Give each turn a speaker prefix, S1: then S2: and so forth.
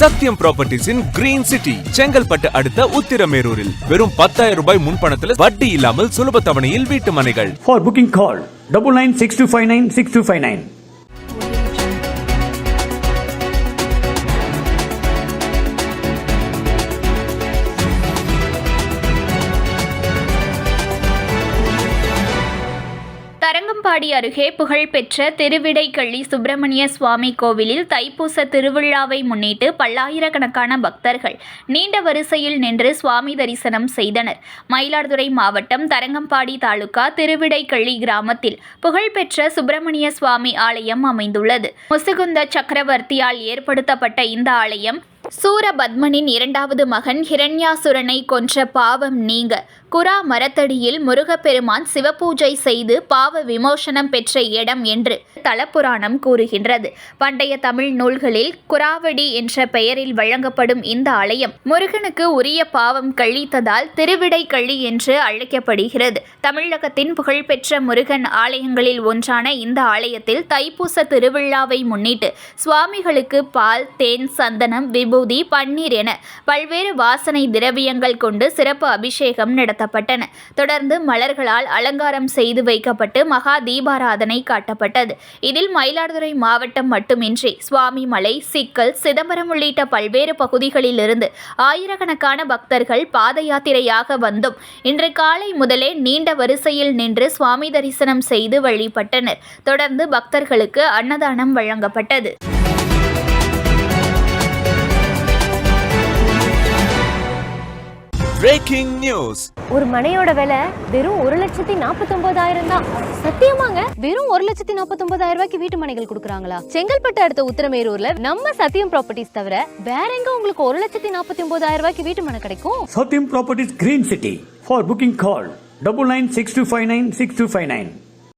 S1: சத்யம் ப்ராப்பர்ட்டிஸின் green city Chengalpattu அடுத்த உத்திரமேரூரில் வெறும் 10,000 ரூபாய் முன்பணத்தில் வட்டி இல்லாமல் சுலப தவணையில் வீட்டு மனைகள்.
S2: For booking call 9962596259.
S3: தரங்கம்பாடி அருகே புகழ்பெற்ற திருவிடைக்கள்ளி சுப்பிரமணிய சுவாமி கோவிலில் தைப்பூச திருவிழாவை முன்னிட்டு பல்லாயிரக்கணக்கான பக்தர்கள் நீண்ட வரிசையில் நின்று சுவாமி தரிசனம் செய்தனர். மயிலாடுதுறை மாவட்டம் தரங்கம்பாடி தாலுகா திருவிடைக்கள்ளி கிராமத்தில் புகழ்பெற்ற சுப்பிரமணிய சுவாமி ஆலயம் அமைந்துள்ளது. முசுகுந்த சக்கரவர்த்தியால் ஏற்படுத்தப்பட்ட இந்த ஆலயம் சூரபத்மனின் இரண்டாவது மகன் ஹிரண்யாசுரனை கொன்ற பாவம் நீங்க குரா மரத்தடியில் முருகப்பெருமான் சிவபூஜை செய்து பாவ விமோசனம் பெற்ற இடம் என்று தலப்புராணம் கூறுகின்றது. பண்டைய தமிழ் நூல்களில் குராவடி என்ற பெயரில் வழங்கப்படும் இந்த ஆலயம் முருகனுக்கு உரிய பாவம் கழித்ததால் திருவிடைக்கள்ளி என்று அழைக்கப்படுகிறது. தமிழகத்தின் புகழ்பெற்ற முருகன் ஆலயங்களில் ஒன்றான இந்த ஆலயத்தில் தைப்பூச திருவிழாவை முன்னிட்டு சுவாமிகளுக்கு பால், தேன், சந்தனம், விபூதி, பன்னீர் என பல்வேறு வாசனை திரவியங்கள் கொண்டு சிறப்பு அபிஷேகம் நடத்தப்பட்டன. தொடர்ந்து மலர்களால் அலங்காரம் செய்து வைக்கப்பட்டு மகா தீபாராதனை காட்டப்பட்டது. இதில் மயிலாடுதுறை மாவட்டம் மட்டுமின்றி சுவாமிமலை, சிக்கல், சிதம்பரம் உள்ளிட்ட பல்வேறு பகுதிகளிலிருந்து ஆயிரக்கணக்கான பக்தர்கள் பாத யாத்திரையாக வந்தும் இன்று காலை முதலே நீண்ட வரிசையில் நின்று சுவாமி தரிசனம் செய்து வழிபட்டனர். தொடர்ந்து பக்தர்களுக்கு அன்னதானம் வழங்கப்பட்டது.
S1: Breaking news.
S4: ஒரு மனையோட விலை வெறும் 1,49,000 தான்.
S5: சத்தியமாங்க? வெறும் 1,49,000 ரூபாய்க்கு வீட்டு மனைகள் கொடுக்குறாங்களா? செங்கல்பட்டு அடுத்த உத்திரமேரூர்ல நம்ம சத்தியம் ப்ராப்பர்ட்டிஸ் தவிர வேற எங்க உங்களுக்கு 1,49,000 ரூபாய்க்கு வீட்டு மனை கிடைக்கும்?
S2: Satyam Properties Green City. For booking call 9962596259.